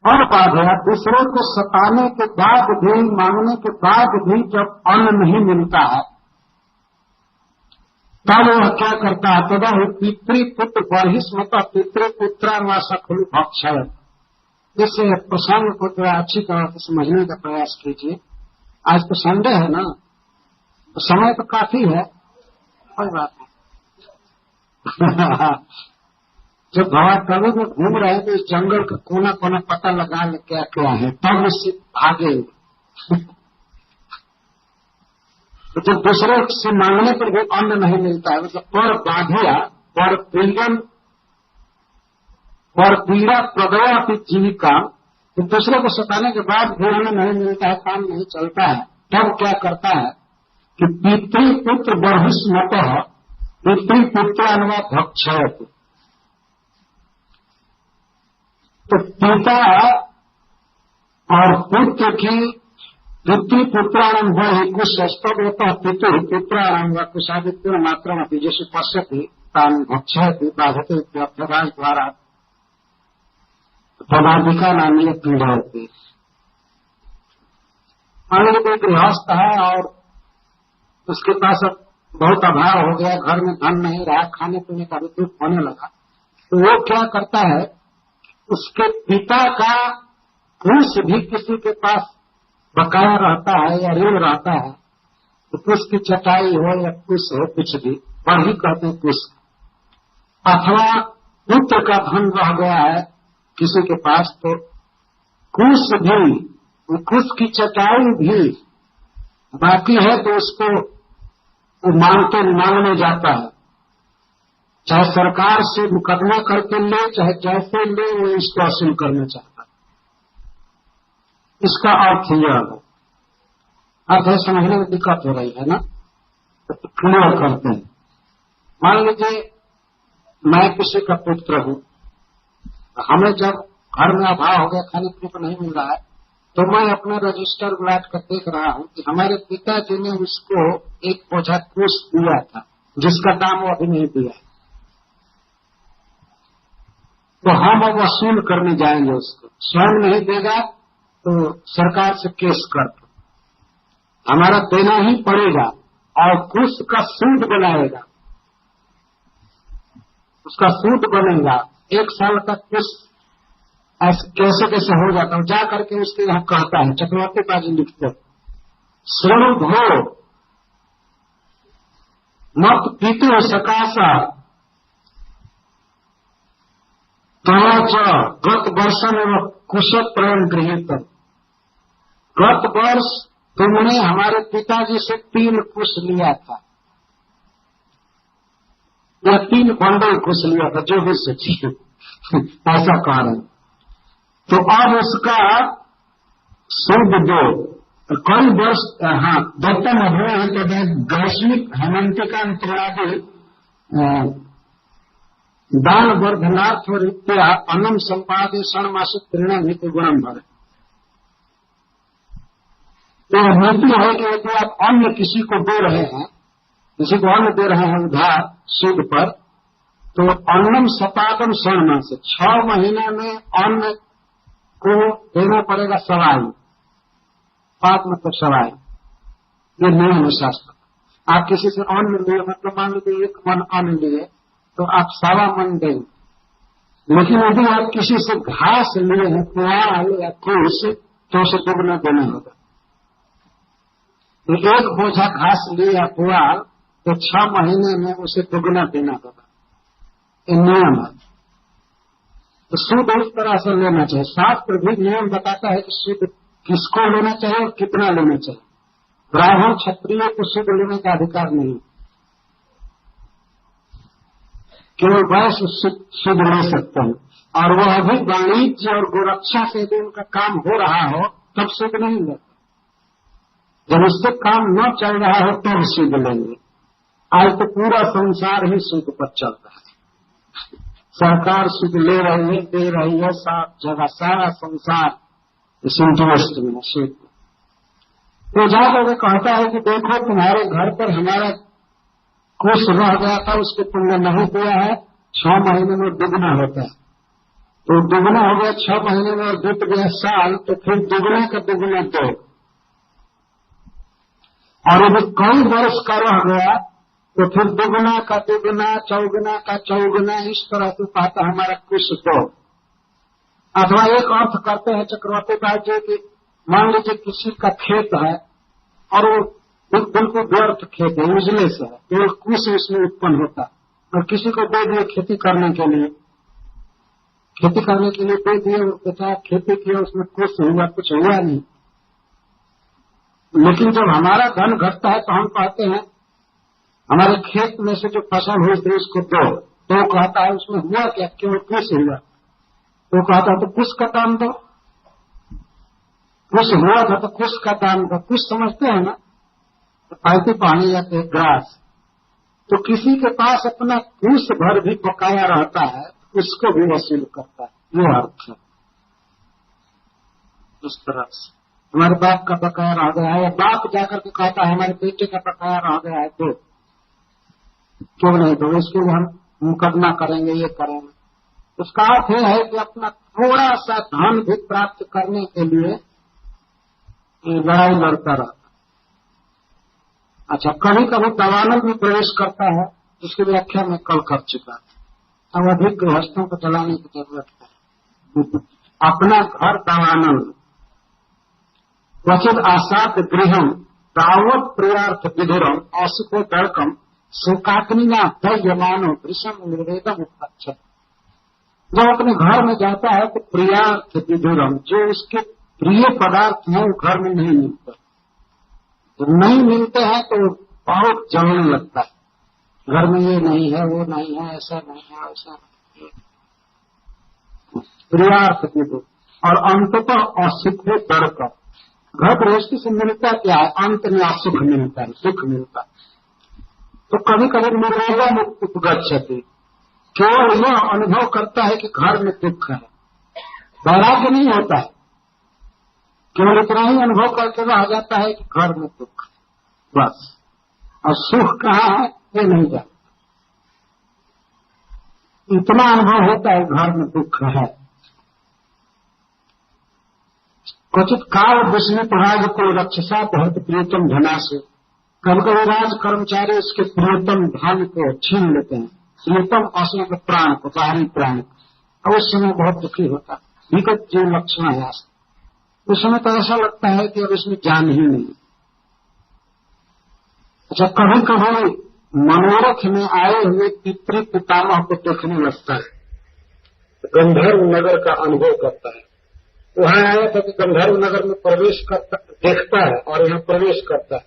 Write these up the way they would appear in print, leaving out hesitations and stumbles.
और बाधा दूसरे को सताने के बाद भी, मांगने के बाद भी जब अन्न नहीं मिलता है तब वह क्या करता है? तदा पितृपुत्र बर्हिस्मत पितृपुत्रावासा खुलू भक्षय। इस प्रसंग को थोड़ा अच्छी तरह से समझने का प्रयास कीजिए। आज तो संडे है ना, तो समय तो काफी है, कोई बात नहीं। जब भगवान प्रभु में घूम रहे तो इस जंगल का कोना कोना पता लगा ले क्या क्या है, तब उससे भागे। तो जब दूसरे से मांगने पर भी अन्न नहीं मिलता है, मतलब पर बाधिया पर प्रियम पर पीड़ा प्रदया की जीविका, तो दूसरे को सताने के बाद भी अन्न नहीं मिलता है, काम नहीं चलता है, तब क्या करता है कि पितृपुत्र बर्हिस्मत पितृपुत्र अनवा भक्षयत। तो पिता और पुत्र की पितृपुत्राणाम बढ़ी कुछ सस्तव होता है, पितृपुत्राणाम व कुशादित्य मात्रा में जैसे पश्यति तान भक्षयति बाधते अभ्यवास द्वारा पदाधिका नामी पीड़ा होती है। मान लीजिए कोई गृहस्थ है और उसके पास अब बहुत अभाव हो गया, घर में धन नहीं रहा, खाने पीने का भी दुख होने लगा, तो वो क्या करता है, उसके पिता का कुछ भी किसी के पास बकाया रहता है या ऋण रहता है, तो कुछ की चटाई हो या कुछ हो, कुछ भी बढ़ी कहते हैं कुछ, अथवा पुत्र का धन रह गया है किसी के पास, तो कुछ भी, कुछ की चटाई भी बाकी है तो उसको मांगने जाता है, चाहे सरकार से मुकदमा करके ले, चाहे जैसे ले, वो इसको वसूल करना चाहता है। इसका अर्थ यह है, अर्थ है समझने में दिक्कत हो रही है ना, तो क्लियर करते हैं। मान लीजिए मैं किसी का पुत्र हूं, हमें जब घर में अभाव हो गया, खाने पीने को नहीं मिल रहा है, तो मैं अपना रजिस्टर उलाट कर देख रहा हूं कि हमारे पिताजी ने उसको एक बोझा कुछ दिया था जिसका दाम वो अभी नहीं दिया है, तो हम अब वसूल करने जाएंगे उसको। स्वयं नहीं देगा तो सरकार से केस कर दो, हमारा देना ही पड़ेगा, और कुछ का सूद बनाएगा, उसका सूद बनेगा, 1 साल तक कुछ ऐसे कैसे कैसे हो जाता है। जा करके उसके यहाँ कहता है, चक्रवर्ती बाजी लिखते, श्रृणु भो मत पीते सकाशा तवाच गत वर्षम एवं कुशल प्रेम गृहित। गत वर्ष तुमने हमारे पिताजी से 3 कुश लिया था, या 3 बंडल कुश लिया था, जो भी सोचिए ऐसा कह रहे हैं। तो अब उसका सूद दो। कई वर्ष, हाँ, दत्तम अभ्य गैश्विक हेमंतिका अंतरादि दान वर्धनार्थ रीत्या अन्नम संपादे षण्मासिक प्रेरणा नीति गुणम भर। तो नीति है कि यदि आप अन्न किसी को दे रहे हैं, किसी को अन्न दे रहे हैं उधार सूद पर, तो अन्नम सपादम षण्मासिक 6 महीने में अन्न को देना पड़ेगा सवाई, पाक मतलब सवाई, ये नियम है शास्त्र। आप किसी से अन्न लिए, मतलब मान लीजिए 1 मन अन्न लिए तो आप 1.25 मन देंगे, लेकिन यदि आप किसी से घास लिए हैं, पुआल या कुछ, तो उसे दुगना देना होगा। तो 1 बोझा घास लिए या पुआल तो 6 महीने में उसे दुगना देना होगा, ये नियम है। तो सूद इस तरह से लेना चाहिए। शास्त्र भी नियम बताता है कि सूद किसको लेना चाहिए और कितना लेना चाहिए। ब्राह्मण क्षत्रिय को सूद लेने का अधिकार नहीं, केवल वैश्य सूद ले सकते हैं, और वह भी वाणिज्य और गोरक्षा से यदि उनका काम हो रहा हो तब सूद नहीं लेते। जब उससे काम न चल रहा हो तब सूद लेंगे। आज तो पूरा संसार ही सूद पर चल रहा है, सरकार सूद ले रही है, दे रही है, सब जगह सारा संसार इस इंटरेस्ट में सूद। तो जाकर वो कहता है कि देखो तुम्हारे घर पर हमारा कुछ रह गया था, उसको तुमने नहीं दिया है, 6 महीने में दुगना होता है। तो दुगना हो गया 6 महीने में और बीत गया साल, तो फिर दुगना का दुगना 2, और यदि कई वर्ष का रह गया तो फिर दुगना का दुगना, चौगुना का चौगुना, इस तरह से पाता हमारा कुछ 2। अथवा एक अर्थ करते हैं चक्रवर्ती दास जी की, मान लीजिए किसी का खेत है और वो बिल्कुल व्यर्थ खेत है, उजले से है, केवल कुछ उसमें उत्पन्न होता है, और किसी को दे दिए खेती करने के लिए दे दिए, बेटा खेती किया, उसमें कुछ हुआ, कुछ हुआ नहीं। लेकिन जब हमारा धन घटता है तो हम कहते हैं हमारे खेत में से जो फसल हुई थी उसको दो, तो कहता है उसमें हुआ क्या, केवल कुछ हुआ, तो कहता है तो कुछ का दाम दो, कुछ हुआ था तो कुछ का दाम दो। कुछ समझते हैं ना, तो पालती पानी जाते हैं ग्रास, तो किसी के पास अपना कुछ भर भी बकाया रहता है, उसको भी वसूल करता है, ये अर्थ है। इस तरह से हमारे बाप का बकाया रह गया है, या बाप जाकर के कहता है हमारे बेटे का बकाया रह गया है, तो क्यों नहीं दो, इसके लिए हम मुकदमा करेंगे, ये करेंगे। उसका अर्थ यह है कि अपना थोड़ा सा धन भी प्राप्त करने के लिए लड़ाई लड़ता रहता। अच्छा, कभी कभी दवानल में प्रवेश करता है, जिसकी व्याख्या मैं कल कर चुका, अब अधिक गृहस्थों को जलाने की जरूरत है। अपना घर दवानल, क्वचित आसाद गृहम दावत प्रियार्थ विधुरम असुको दड़कम सुकाग्निना दयमानो वृषम निर्वेदम उपलक्ष्य। जब अपने घर में जाता है तो प्रियार्थ विधुरम, जो उसके प्रिय पदार्थ हैं वो घर में नहीं मिलते, तो नहीं मिलते हैं तो बहुत जलने लगता है, घर में ये नहीं है, वो नहीं है, ऐसा नहीं है, वैसा नहीं है। प्रियार्थ विधुर, और अंततः असुख दड़कम। घर गृहस्थी से मिलता क्या है, अंत में असुख मिलता है, सुख मिलता है। तो कभी कभी निर्वेदम उपगच्छति, केवल यह अनुभव करता है कि घर में दुख है, वैराग्य नहीं होता है, केवल इतना ही अनुभव करके रह जाता है कि घर में दुख है बस, और सुख कहाँ है ये नहीं जानता, इतना अनुभव होता है घर में दुख है। क्वचित काल विष्णु राज को रक्षसा बहुत प्रियतम धना से, कभी कभी राज कर्मचारी उसके प्रियतम धन को छीन लेते हैं, प्रियतम असुर के प्राण को, बाहरी प्राण को, और उस समय बहुत दुखी होता है। विगत जो लक्षण है, उस समय तो ऐसा लगता है कि अब इसमें जान ही नहीं। अच्छा, कभी कभी मनोरथ में आए हुए पितृ पितामह को देखने लगता है, गंधर्व नगर का अनुभव करता है। वहां आया था कि गंधर्व नगर में प्रवेश करता, देखता है और यहाँ प्रवेश करता है,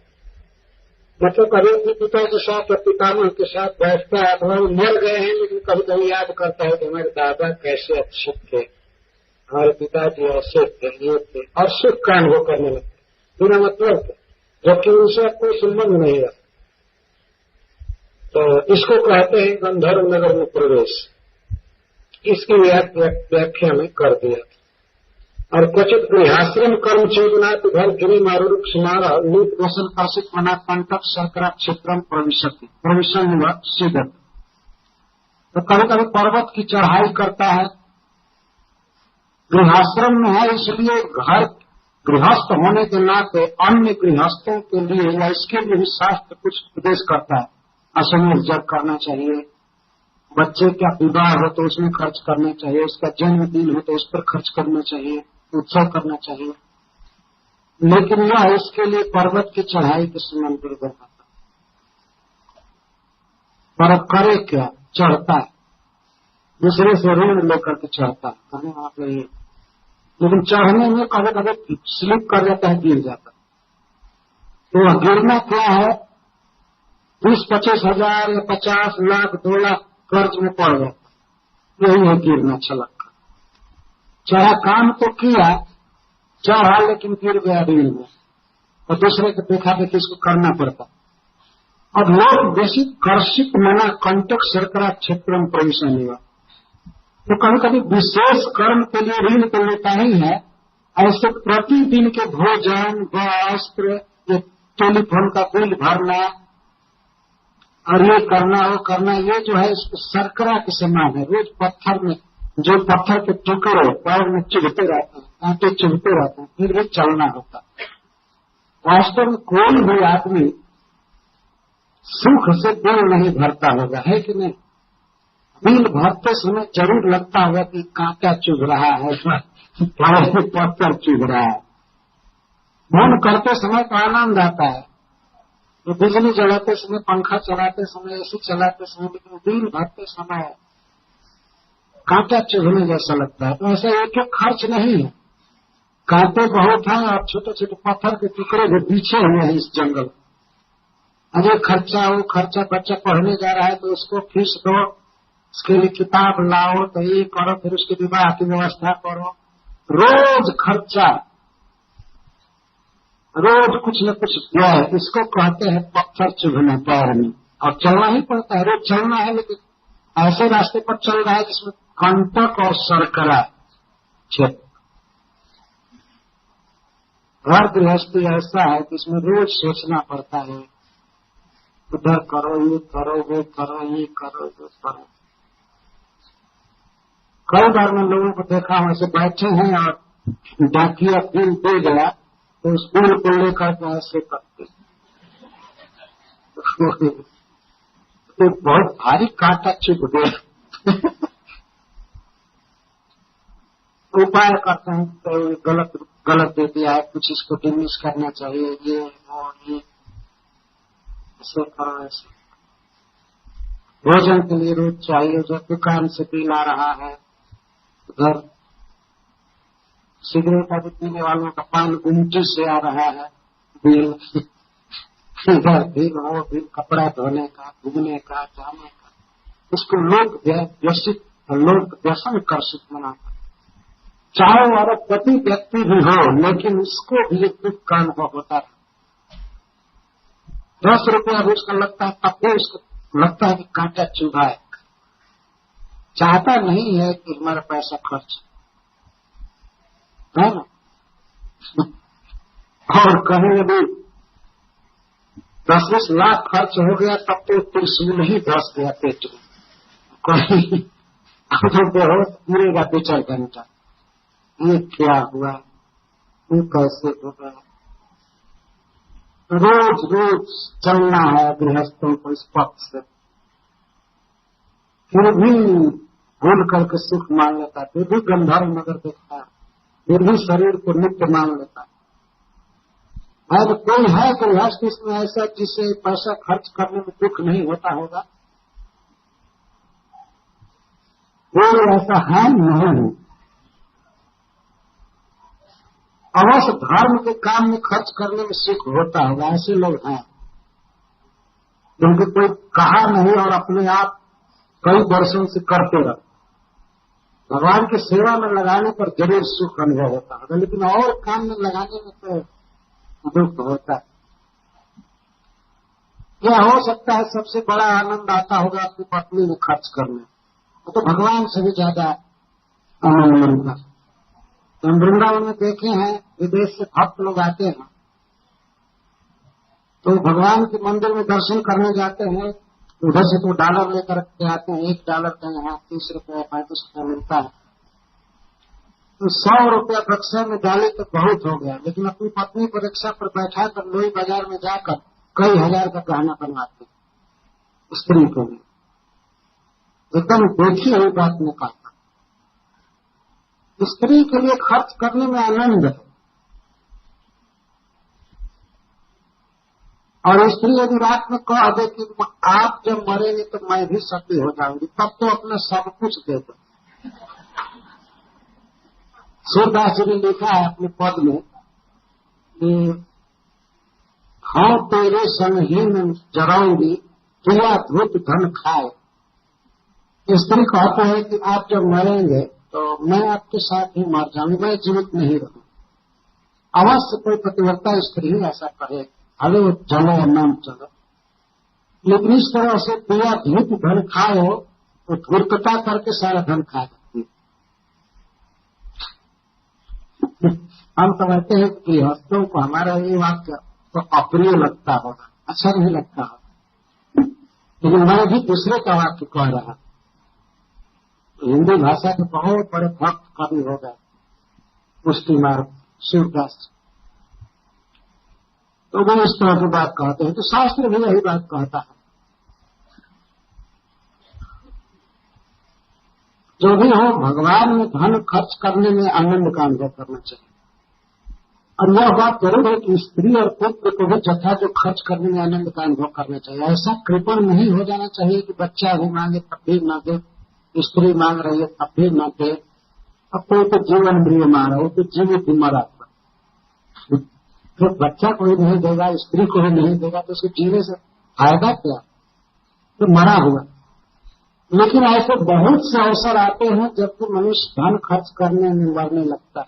मतलब कभी अपने पिता के साथ और पितामह के साथ बैठता है, अथवा वो मर गए हैं लेकिन कभी कभी याद करता है कि हमारे दादा कैसे अच्छे थे, हमारे पिताजी ऐसे थे, ये थे, और सुख का अनुभव करने लगता बिना मतलब के, जबकि उनसे कोई संबंध नहीं रहा। तो इसको कहते हैं गंधर्व नगर में प्रवेश। इसकी व्याख्या में कर दिया। और क्वचित गृहाश्रम कर्म चेतना घर गिरी मारूप सुमारा नीत वसन काशिक मना कंटक शर्करा क्षेत्रम प्रविशन हुआ सीधत। तो कभी कभी पर्वत की चढ़ाई करता है, गृहाश्रम में है, इसलिए घर गृहस्थ होने के नाते अन्य गृहस्थों के लिए या इसके लिए भी शास्त्र कुछ उपदेश करता है। असमय जब करना चाहिए, बच्चे का विवाह हो तो उसमें खर्च करना चाहिए, उसका जन्मदिन हो तो उस पर खर्च करना चाहिए, उत्सव करना चाहिए। लेकिन यह इसके लिए पर्वत की चढ़ाई के समान दुर्गम होता, पर अब करे क्या, चढ़ता है, दूसरे से ऋण लेकर के चढ़ता है, कहीं वहां पे, लेकिन चढ़ने में कभी कभी स्लिप कर जाता है, गिर जाता है। तो गिरना क्या है, 20-25 हजार या 50 लाख 2 लाख कर्ज में पड़ जाता, यही है गिरना छलक। चढ़ा, काम तो किया, चढ़ा लेकिन गिर गया ऋण में, और दूसरे को देखा देखी इसको करना पड़ता। अब लोग बेसी कर्षित मना कंटक शर्करा क्षेत्र में प्रवेशन हुआ, तो कभी कभी विशेष कर्म के लिए ऋण तो लेता ही है, ऐसे प्रतिदिन के भोजन, वस्त्र, ये टेलीफोन का बिल भरना और ये करना वो करना, ये जो है इसको शर्करा के समान है, रोज पत्थर में जो पत्थर के टुकड़े पैर में चुभते रहते हैं, कांटे चुभते रहते हैं, फिर भी चलना होता है। वास्तव में कोई भी आदमी सुख से दिल नहीं भरता होगा, है कि नहीं? दिल भरते समय जरूर लगता होगा कि कांटा चुभ रहा है, पैर में पत्थर चुभ रहा है। मन करते समय तो आनंद आता है, तो बिजली जलाते समय, पंखा चलाते समय, एसी चलाते समय, लेकिन दिल भरते समय कांटा चुभने जैसा लगता है। तो ऐसा एक एक खर्च नहीं है, कांटे बहुत हैं और छोटे छोटे पत्थर के टुकड़े जो पीछे हुए हैं इस जंगल। अरे खर्चा, वो खर्चा, बच्चा पढ़ने जा रहा है तो उसको फीस दो, उसके लिए किताब लाओ, तो ये करो, फिर उसके विवाह की व्यवस्था करो, रोज खर्चा, रोज कुछ न कुछ व्यय। इसको कहते हैं पत्थर चुभना पैर में। और चलना ही पड़ता है, रोज चलना है, लेकिन ऐसे रास्ते पर चल रहा है जिसमें कंटक और सरकरा क्षेत्र। घर गृहस्थी ऐसा है कि इसमें रोज सोचना पड़ता है, उधर करो, ये करो, वो करो, ये करो, वो करो। कई बार मैं लोगों को देखा हूं, ऐसे बैठे हैं और डाकिया बिल दे गया तो उस बिल को लेकर के ऐसे करते, तो बहुत भारी कांटा चुभ गया। उपाय करते हैं तो गलत गलत दे दिया है, कुछ इसको डिमिश करना चाहिए, ये और ये, ऐसे करो, ऐसे। भोजन के लिए रोज चाहिए, जो दुकान से बिल आ रहा है, उधर सिगरेट आदि पीने वालों का पान गुमटी से आ रहा है बिल, इधर बिल, वो बिल, कपड़ा धोने का, घूमने का, जाने का। इसको लोग व्यसित, लोग व्यसन कर्षित मनाते। चाहे अरबपति व्यक्ति भी हो, लेकिन उसको भी एक दुख का अनुभव होता है। 10 रुपया भी उसका लगता है, तब भी उसको लगता है कि कांटा चुभा है। चाहता नहीं है कि हमारा पैसा खर्च है ना। और कहीं भी 10-20 लाख खर्च हो गया तब तो त्रिशूल ही धस गया पेट में, कोई बेहोश गिरेगा 2-4 घंटा। ये क्या हुआ, ये कैसे हो गया। रोज रोज चलना है गृहस्थों को इस पथ से, फिर भी भूल करके सुख मान लेता है, फिर भी गंधर्व नगर देखता है, फिर भी शरीर को नित्य मान लेता है। अब कोई है गृहस्थ इसमें ऐसा जिसे पैसा खर्च करने में दुख नहीं होता होगा? कोई ऐसा है नहीं। अवश्य धर्म के काम में खर्च करने में सुख होता होगा, ऐसे लोग हैं, क्योंकि कोई कहा नहीं और अपने आप कई वर्षों से करते रहे। भगवान की सेवा में लगाने पर जरूर सुख अनुभव होता होगा, लेकिन और काम में लगाने में तो दुख होता है। यह हो सकता है सबसे बड़ा आनंद आता होगा अपनी पत्नी में खर्च करने, तो भगवान से भी ज्यादा आनंद मिलता है। हम वृंदावन में देखे हैं, विदेश से भक्त लोग आते हैं तो भगवान के मंदिर में दर्शन करने जाते हैं, उधर से तो डॉलर लेकर के आते हैं। $1 का यहाँ 30 रुपया 35 रुपया मिलता है, तो 100 रुपया बक्सा में डाले तो बहुत हो गया। लेकिन अपनी पत्नी को रिक्शा पर बैठा कर लोई बाजार में जाकर कई हजार का गहना बनवाते स्त्री को भी। एकदम देखी हुई बात में कहा, स्त्री के लिए खर्च करने में आनंद है। और स्त्री यदि रात में कह दे कि आप जब मरेंगे तो मैं भी सती हो जाऊंगी, तब तो अपना सब कुछ दे दो। सूरदास जी ने लिखा है अपने पद में कि हाँ तेरे संग ही में जराऊंगी, तुला धूप धन खाए। स्त्री कहते हैं कि आप जब मरेंगे तो मैं आपके साथ ही मर जाऊंगी, मैं जीवित नहीं रहूं। अवश्य कोई पतिव्रता स्त्री ही ऐसा कहे, अरे वो चलो या नाम चलो। लेकिन इस तरह से पिया धूप धन खाओ तो धूर्तता करके सारा धन खा जाती है। हम समझते हैं कि गृहस्थों को हमारा ये वाक्य तो अप्रिय लगता होगा, अच्छा नहीं लगता होगा, लेकिन मैं भी दूसरे का वाक्य कह रहा। हिंदी भाषा के बहुत बड़े भक्त कवि हो गए, पुष्टि मार्ग शिवदास। तो वो इस तरह की बात कहते हैं, तो शास्त्र भी यही बात कहता है। जो भी हो, भगवान में धन खर्च करने में आनंद का अनुभव करना चाहिए। और यह बात जरूर है कि स्त्री और पुत्र को भी जथा जो खर्च करने में आनंद का अनुभव करना चाहिए। ऐसा कृपण नहीं हो जाना चाहिए कि बच्चा भी मांगे तब भी न दे, स्त्री मांग रही है तब भी न दे। अब कोई तो जीवन प्रिय मांग रहा है, वो तो जीवित ही मरा। तो बच्चा कोई नहीं देगा, स्त्री को भी नहीं देगा, तो उसको जीने से फायदा क्या? तो मरा हुआ। लेकिन ऐसे बहुत से अवसर आते हैं जबकि मनुष्य धन खर्च करने में मरने लगता है।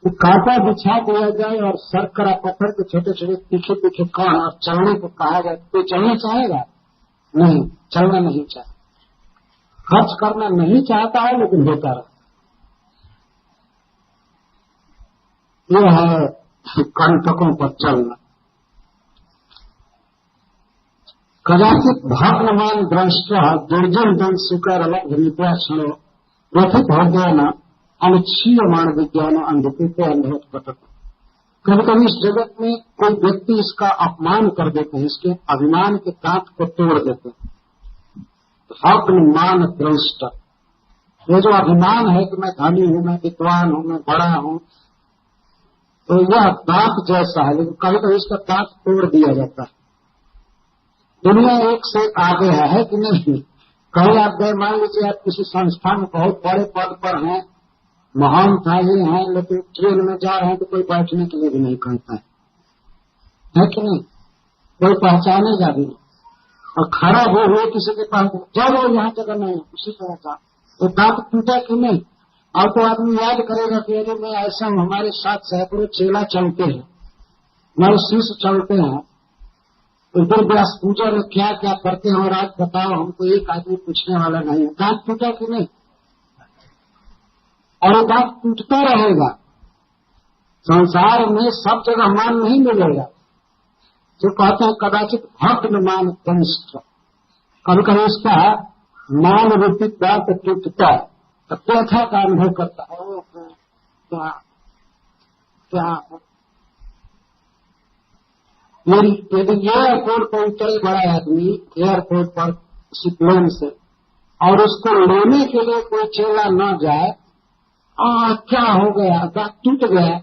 तो कांटा बिछा दिया जाए और शर्करा पत्थर के छोटे छोटे तीखे तीखे कण और चलने को कहा जाए, तो चलना चाहेगा? नहीं, चलना नहीं चाहे, खर्च करना नहीं चाहता है, लेकिन होता रहता। यह है कंटकों पर चलना। कदाचित भग्नमान दृष्ट दुर्जन दन सुकर अलग निद्रा क्षणो व्यथित हो गया न अनुच्छीयमाण विज्ञान अंधकृत्य अंधोत्पत। कभी कभी इस जगत में कोई व्यक्ति इसका अपमान कर देते हैं, इसके अभिमान के दांत को तोड़ देते हैं। भग्नमान दृष्ट, ये जो अभिमान है कि मैं धनी हूं, मैं विद्वान हूं, मैं बड़ा हूं, तो यह दांत जैसा है, लेकिन कभी कभी इसका दांत तोड़ दिया जाता है। दुनिया एक से आगे है कि नहीं? कहीं आप गए, मान लीजिए आप किसी संस्था में बहुत बड़े पद पर हैं, महान थाली हैं, लेकिन ट्रेन में जा रहे हैं तो कोई बैठने के लिए भी नहीं कहता है कि नहीं? कोई पहचानेगा भी नहीं। और खड़ा भी हुए किसी के पास, जाओ यहाँ जगह नहीं, उसी तरह का तो दांत टूटा कि नहीं? और तो आदमी याद करेगा कि अरे मैं ऐसा हूं, हमारे साथ सैकड़ों चेला चलते हैं, हमारे शिष्य चलते हैं, उधर व्यास पूजा में क्या क्या करते हैं, और आज बताओ हमको एक आदमी पूछने वाला नहीं है। दांत टूटा कि नहीं? और ये दांत टूटता रहेगा। संसार में सब जगह मान नहीं मिलेगा। जो कहते हैं कदाचित भग्न मान कनिष्ठ, कभी कभी इसका मान रूपी दांत टूटता है, तो व्यथा का अनुभव करता है। वो क्या क्या यदि एयरपोर्ट पर उतरे बड़ा आदमी एयरपोर्ट पर किसी प्लेन से, और उसको लेने के लिए कोई चेला न जाए, क्या हो गया, दांत टूट गया।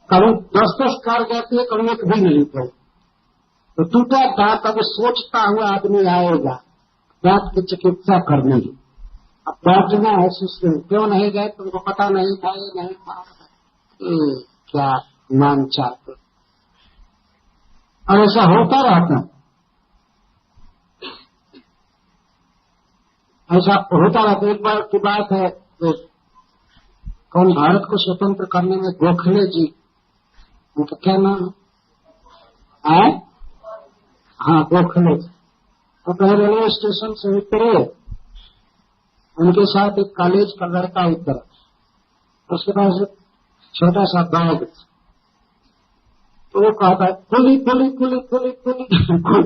कभी 10-10 कार जाती है, कभी एक भी नहीं कोई, तो टूटा दांत अब सोचता हुआ आदमी आएगा दांत की चिकित्सा करने की। अब बैठना है सुश्री, क्यों नहीं गए? तुमको पता नहीं था, ये नहीं था, क्या मान चाहते। और ऐसा होता रहता है, ऐसा होता रहता। एक बार की बात है, कौन भारत को स्वतंत्र करने में गोखले जी, उनका क्या नाम है? हाँ, गोखले जी। तो कहीं रेलवे स्टेशन से उतरे, उनके साथ एक कॉलेज का लड़का उतरा, उसके पास एक छोटा सा बैग, तो वो कहता है पुली पुली पुली पुली पुली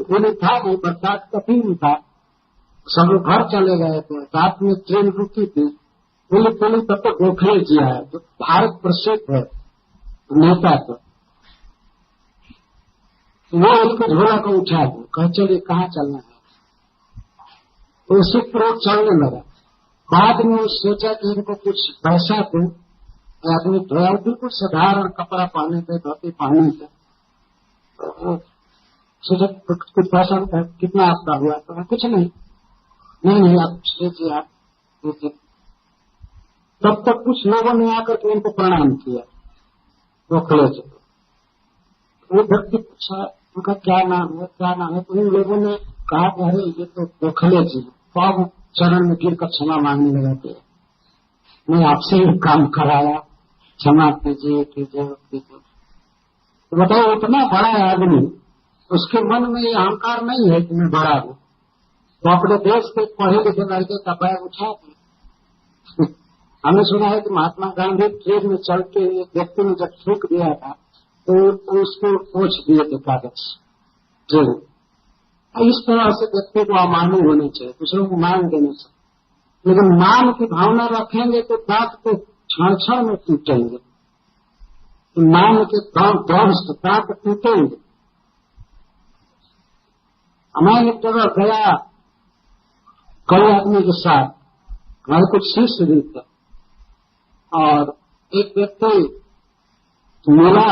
पुली था नहीं, बरसात कभी नहीं था, सब लोग घर चले गए थे, रात में ट्रेन रुकी थी, पुली पुली तब तो गोखले जी आया, जो भारत प्रसिद्ध है नेता। तो वो उसको झोला को उठा दो, कह चलिए कहाँ चलना है, तो उसी पर चलने लगा। बाद में सोचा कि इनको कुछ पैसा दो, आदमी धोया, बिल्कुल साधारण कपड़ा पहने थे, धोती पहने थे, तो सोचा कुछ पैसा कितना आपका हुआ? तो कुछ नहीं, नहीं आप लीजिए, आप लीजिए। तब तक कुछ लोगों ने आकर के उनको प्रणाम किया, गोखले जी। वो व्यक्ति पूछा उनका क्या नाम है, क्या नाम है? तो उन लोगों ने कहा कि अरे ये तो गोखले जी। तो अब चरण में गिर कर क्षमा मांगने लगा कि मैं आपसे ही काम कराया, क्षमा कीजिए कीजिए कीजिए। तो बताओ, इतना बड़ा आदमी, उसके मन में ये अहंकार नहीं है कि मैं बड़ा हूं, तो अपने देश के पढ़े लिखे लड़के का बैग उठा दिया। हमने सुना है कि महात्मा गांधी ट्रेन में चलते हुए व्यक्ति ने जब थूक दिया था, तो उसको पोंछ दिए थे कागज ट्रेन। इस तरह से व्यक्ति को अमानू होने चाहिए, दूसरों को मान देना चाहिए। लेकिन मान की भावना रखेंगे तो दांत तो क्षण क्षण में टूटेंगे। मान के दांत टूटेंगे। हमारे एक जगह गया कई आदमी के साथ, हमारे कुछ शिष्य भी थे, और एक व्यक्ति मिला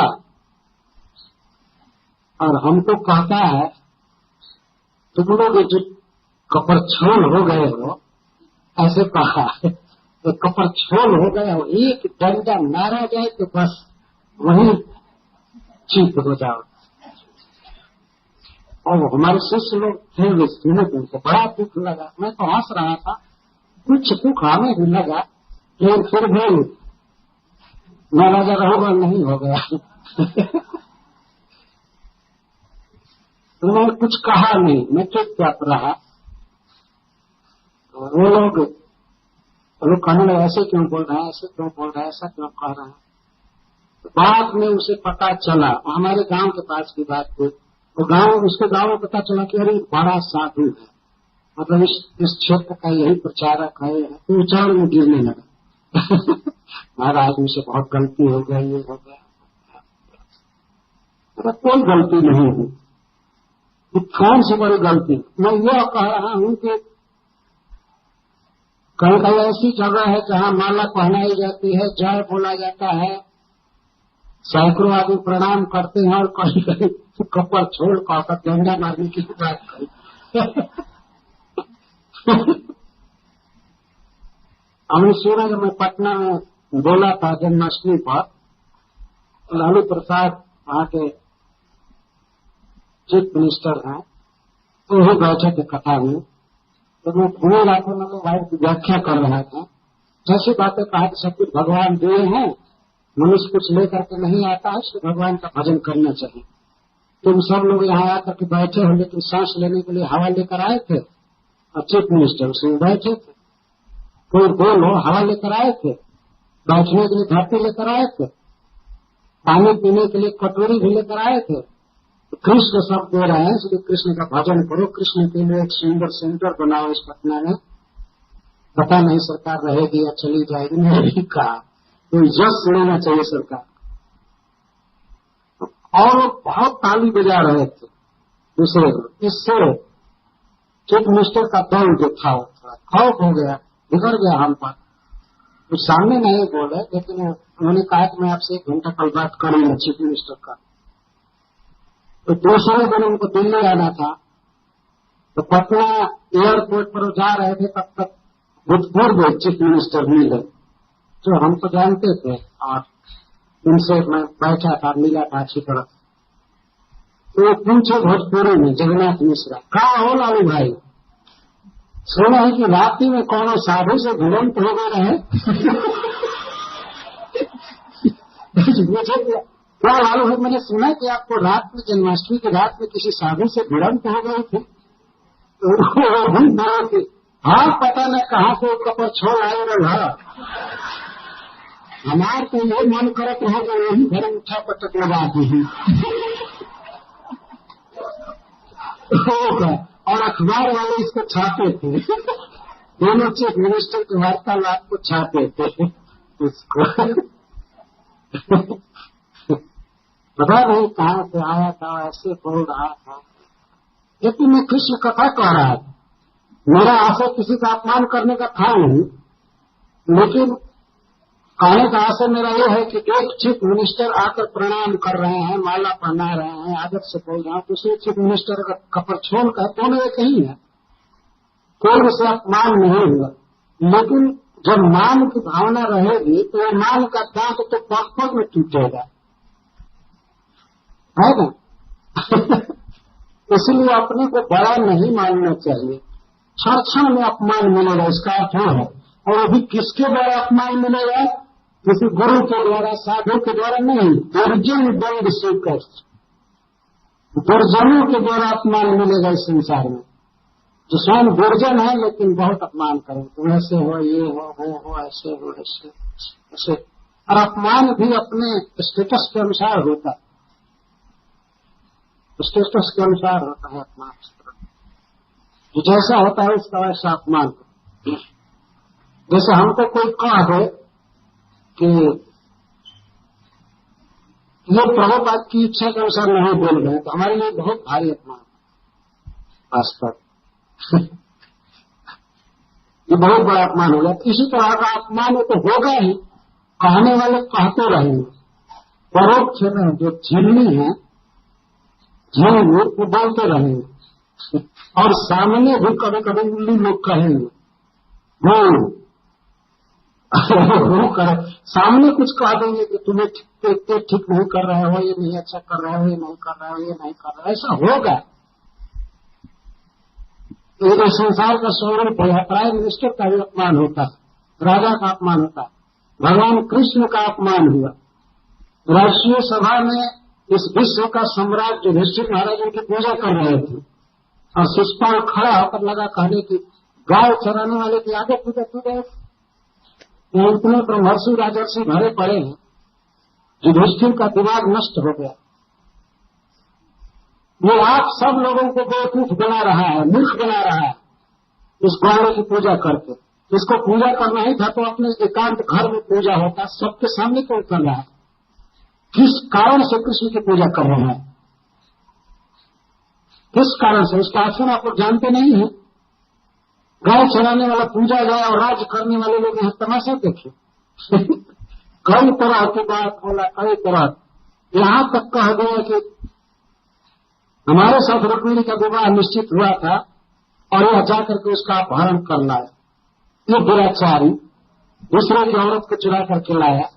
और हमको कहता है तुम लोग जो कपरछोल हो गए हो, ऐसे कहा है, तो कपरछोल हो गए हो, एक डंडा मारा जाए तो बस वही चीप हो जाओ। और हमारे शिष्य लोग थे, वे सुने तो उनको बड़ा दुख लगा। मैं तो हंस रहा था, कुछ दुख हमें भी लगा, लेकिन फिर भी मैं राजा रहोगा नहीं हो गया। तो मैंने कुछ कहा नहीं, मैं चुपचाप रहा। वो लोग कहने लगे ऐसे क्यों बोल रहे हैं, ऐसे क्यों बोल रहे हैं, ऐसा क्यों कह रहे हैं। तो बाद में उसे पता चला, हमारे गांव के पास की बात थी, तो उसके गांव में पता चला कि अरे बड़ा साधु है, मतलब इस क्षेत्र का यही प्रचारक है, तो उचार में गिरने लगा। महाराज मुझसे बहुत गलती हो गई, ये हो गया। मतलब कोई गलती नहीं हुई, कौन सी बड़ी गलती। मैं यह कह रहा हूं कि कहीं कहीं ऐसी जगह है जहां माला पहनाई जाती है, जय बोला जाता है, सैकड़ों आदमी प्रणाम करते हैं, और कहीं कहीं कपड़ छोड़ कहकर डंडा मारने की बात करी। हमने सुना जब मैं पटना में बोला था जन्माष्टमी पर, लालू प्रसाद वहां के चीफ मिनिस्टर हैं, तो वो बैठे थे कथा में, तो मैं पूरे रातों में भाई की व्याख्या कर रहा था। जैसी बातें कहा कि सब कुछ भगवान दिए हैं, मनुष्य कुछ लेकर के नहीं आता है, इसलिए भगवान का भजन करना चाहिए। तुम सब लोग यहाँ आकर के बैठे हो, लेकिन सांस लेने के लिए हवा लेकर आए थे, और चीफ मिनिस्टर उसमें बैठे थे। कोई बोलो हवा लेकर आए थे, बैठने के लिए धरती लेकर आए थे, पानी पीने के लिए कटोरी भी लेकर आए थे। तो कृष्ण सब दे रहे हैं, इसलिए कृष्ण का भजन करो, कृष्ण के लिए एक सुंदर सेंटर बनाओ इस पटना में। पता नहीं सरकार रहेगी या चली जाएगी, नहीं कहा, तो यश लेना चाहिए सरकार। और वो बहुत ताली बजा रहे थे दूसरे को, इससे चीफ मिनिस्टर का दल जो था खौफ हो गया, बिगड़ गया हम पर। तो सामने नहीं बोले, लेकिन उन्होंने कहा कि मैं आपसे 1 घंटा कल बात करूंगा चीफ मिनिस्टर का। तो दूसरे दिन उनको दिल्ली आना था, तो पटना एयरपोर्ट पर जा रहे थे, तब तक भूतपूर्व चीफ मिनिस्टर मिले, जो हम तो जानते थे, और उनसे मैं बैठा था, मिला था अच्छी तरह। तो वो पूछे भोजपुरी में, जगन्नाथ मिश्रा, कहा हो लालू भाई, सुना है कि रात्रि में कौन साधु से भिड़ंत हो गए रहे। मुझे क्या लालू भाई, मैंने सुना कि आपको रात में, जन्माष्टमी की रात में किसी साधु से भिड़ंत हो गए थे। तो हाँ, पता न कहाँ से कपड़ छोड़ आए रहा, हमारे तो ये मन करत होगा यही घर उठा पटक लगा दी। और अखबार वाले इसको छापे थे, दोनों चीफ मिनिस्टर के वार्तालाप को छापे थे इसको। पता नहीं कहाँ से आया था, ऐसे बोल रहा था। लेकिन मैं कृष्ण कथा कह रहा था, मेरा आशय किसी का अपमान करने का था नहीं, लेकिन कहने का आशय मेरा ये है कि एक चीफ मिनिस्टर आकर प्रणाम कर रहे हैं, माला पहना रहे हैं, आदत से बोल रहे हैं, दूसरे चीफ मिनिस्टर का कपड़ छोड़ का, दोनों एक ही है, कोई से अपमान नहीं हुआ। लेकिन जब मान की भावना रहेगी तो वह मान का दांत तो पग में टूटेगा, है ना। इसलिए अपने को बड़ा नहीं मानना चाहिए। क्षण क्षण में अपमान मिलेगा, इसका अर्थ है। और अभी किसके द्वारा अपमान मिलेगा? किसी गुरु के द्वारा, साधु के द्वारा नहीं, दुर्जन दंड स्वीकार, दुर्जनों के द्वारा अपमान मिलेगा इस संसार में। जो स्वयं दुर्जन है लेकिन बहुत अपमान करे, तुम ऐसे हो, ये हो, वो हो, ऐसे हो, ऐसे ऐसे। और अपमान भी अपने स्टेटस के अनुसार होता है, स्टेटस के अनुसार होता है अपमान। जो जैसा होता है उसका वैसा अपमान। जैसे हमको कोई कह दे कि ये प्रभुपाद की इच्छा के अनुसार नहीं बोल गए, तो हमारे लिए बहुत भारी अपमान वास्तव ये बहुत बड़ा अपमान हो गया। इसी तरह का अपमान तो होगा ही, कहने वाले कहते रहेंगे, परोक्ष में जो झिल्ली है झिल्ली वो बोलते रहेंगे, और सामने भी कभी कभी उल्लू लोग कहेंगे वो कर सामने कुछ कह देंगे कि तुम्हें ठीक नहीं कर रहे हो, ये नहीं अच्छा कर रहे हो, ये नहीं कर रहे हो, ये नहीं कर रहे हो, ऐसा होगा। ये संसार का स्वरूप है। प्राइम मिनिस्टर का भी अपमान होता है, राजा का अपमान होता है, भगवान कृष्ण का अपमान हुआ। राष्ट्रीय सभा में इस विश्व का सम्राट युधिष्ठिर महाराज उनकी पूजा कर रहे थे, और शिषपाल खड़ा होकर लगा कहने की गाय चराने वाले की आगे पूजा की गए। इतने ब्रह्मर्षि राजर्षि भरे पड़े हैं, युधिष्ठिर का दिमाग नष्ट हो गया। ये आप सब लोगों को बेवकूफ बना रहा है, मूर्ख बना रहा है इस गौड़े की पूजा करके। इसको पूजा करना ही था तो अपने एकांत घर में पूजा होता, सबके सामने क्यों कर रहा है? किस कारण से कृष्ण की पूजा कर रहा है? किस कारण से? उसका आचरण आप लोग जानते नहीं है। गाय चराने वाला पूजा गया और राज करने वाले लोग यहाँ तमाशा देखे। कई तरह की बात बोला, कई तरह, यहाँ तक कह दिया कि हमारे साथ रुक्मिणी का विवाह निश्चित हुआ था और यह जाकर के उसका अपहरण कर लाया। ये दुराचारी दूसरे की औरत को चुरा करके लाया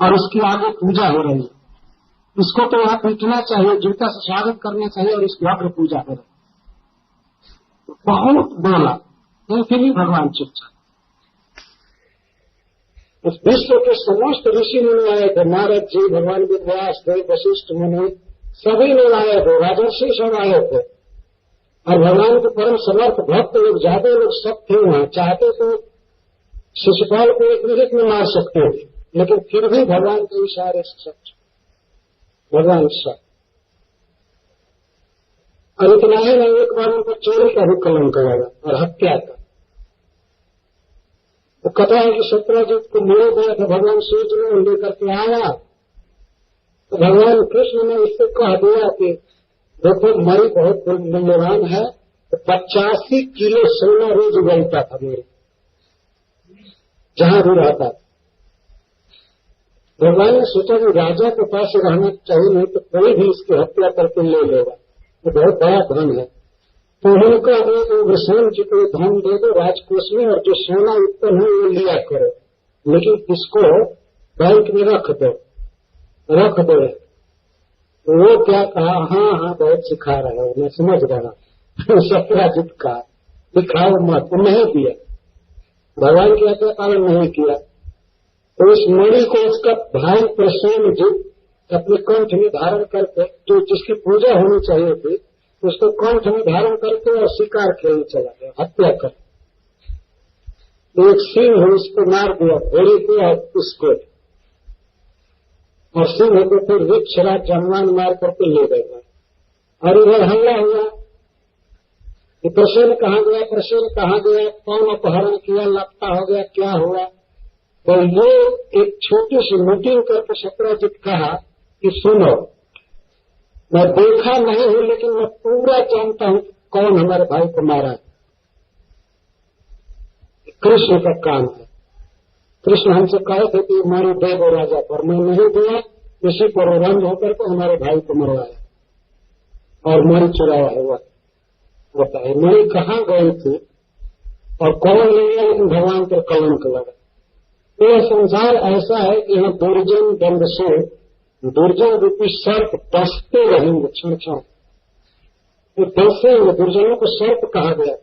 और उसकी आगे पूजा हो रही है। इसको तो यहाँ पीटना चाहिए, जूता से स्वागत करना चाहिए, और इसकी अग्र पूजा हो रही है। बहुत बोला, फिर भी भगवान चुपचाप। इस विश्व के समस्त ऋषि मुनि आए थे, नारद जी, भगवान व्यास देव, वशिष्ठ मुनि, सभी लोग आए थे, राजर्षि सब आए थे, और भगवान के परम समर्थ भक्त लोग, ज्यादा लोग सब थे वहां। चाहते तो शिशुपाल को एक मिनट में मार सकते थे, लेकिन फिर भी भगवान के इशारे से सब भगवान सब। और इतना ही नहीं, एक बार उनको चोरी का भी कलंक लगा और हत्या का। तो कथा है कि सत्यजीत को मोड़ दिया था, भगवान सूर्य ने लेकर के आया तो भगवान कृष्ण ने इससे कह दिया कि देखो मरी बहुत मूल्यवान है, तो 85 किलो सोना रोज उगलता था मेरे जहां भी रहता था। भगवान ने सोचा कि राजा के पास रहना चाहिए, नहीं तो कोई भी इसकी हत्या करके ले लेगा, ये बहुत बड़ा धन है। तो उन्होंने कहा कि उग्रसेन जी को धन दे दो राजकोष में, और जो सोना उत्पन्न है वो लिया करो, लेकिन इसको बैंक में रख दो। तो वो क्या कहा, हाँ बहुत सिखा रहे हो, मैं समझ रहा। सत्यजीत का दिखाओ मत, वो नहीं दिया, भगवान की आज्ञा पालन नहीं किया। तो उस मणि को उसका भाई प्रसेन जी अपने कंठ में धारण करके, जो जिसकी पूजा होनी चाहिए थी, उसको कंठ में धारण करके और शिकार खेलने चला गया, हत्या कर। तो एक सिंह उसको मार दिया, घोड़ी को और उसको, और सिंह को फिर वृक्षराज जन्मान मार करके ले गए। और इधर हमला हुआ कि प्रसेन कहाँ गया, कौन अपहरण किया, लापता हो गया, क्या हुआ। तो ये एक छोटी सी मीटिंग करके सत्यजीत कहा कि सुनो, मैं देखा नहीं हूं लेकिन मैं पूरा जानता हूं कौन हमारे भाई को मारा है। कृष्ण का काम है। कृष्ण हमसे कहे थे कि मारो देव राजा पर, मैं नहीं दिया, इसी पर रंज होकर के हमारे भाई को मरवाया और मरी चुराया हुआ होता है। मरी कहाँ गई थी और कौन ले गया, लेकिन भगवान पर कलंक लगा। तो यह संसार ऐसा है कि यहाँ दुर्जन दंड से दुर्जन रूपी सर्प डसते रहेंगे क्षण क्षण, तो डसेंगे। दुर्जनों को सर्प कहा गया,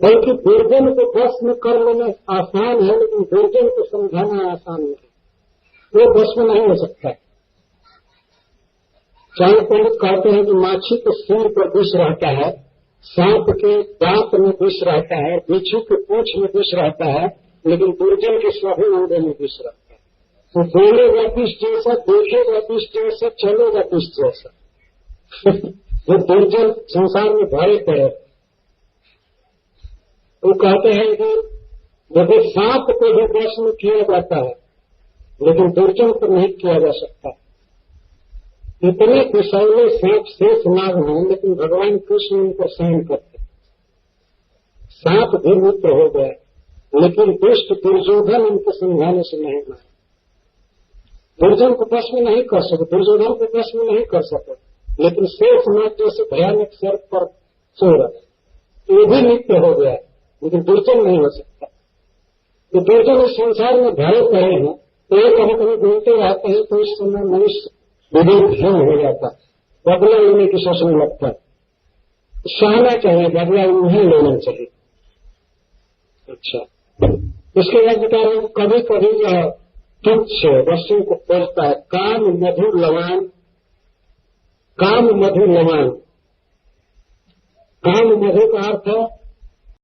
बल्कि दुर्जन को बस में कर लेना आसान है, लेकिन दुर्जन को समझाना आसान नहीं, वो बस में नहीं हो सकता। चाहे पंडित कहते हैं कि माछी के सिर पर विष रहता है, सांप के दांत में विष रहता है, बिच्छू के पूंछ में विष रहता है, लेकिन दुर्जन के सभी अंगों में विष रहता है। तो बोलेगा विष जैसा, देखेगा विष जैसा, चलेगा विष जैसा। वो दुर्जन संसार में भरे पड़े। वो कहते हैं कि देखो सांप को भी वश में किया जाता है, लेकिन दुर्जन को नहीं किया जा सकता। इतने कुशले सांप शेष नाग हैं, लेकिन भगवान कृष्ण उनको सहन करते। सांप भी मित्र हो गया, लेकिन दुष्ट दुर्योधन उनको समझाने से नहीं मारे। दुर्जन को वश में नहीं कर सके, दुर्योधन को वश में नहीं कर सके, लेकिन शेष नाग जैसे भयानक सर्प पर सो रहा, ये भी मित्र हो गया, लेकिन दुर्जन नहीं हो सकता। तो दुर्जन इस संसार में भय पड़े हैं, तो ये कभी कभी घूमते रहते हैं, तो इस समय मनुष्य विवेकहीन हो जाता है, बदला लेने की सोचने लगता है। सहना चाहिए, बदला उन्हें लेना चाहिए। अच्छा, इसके बाद बता रहे हैं, कभी कभी यह तुच्छ वस्तु को खोजता है। काम मधुर लवान, काम मधुर लवान, काम मधुर का अर्थ है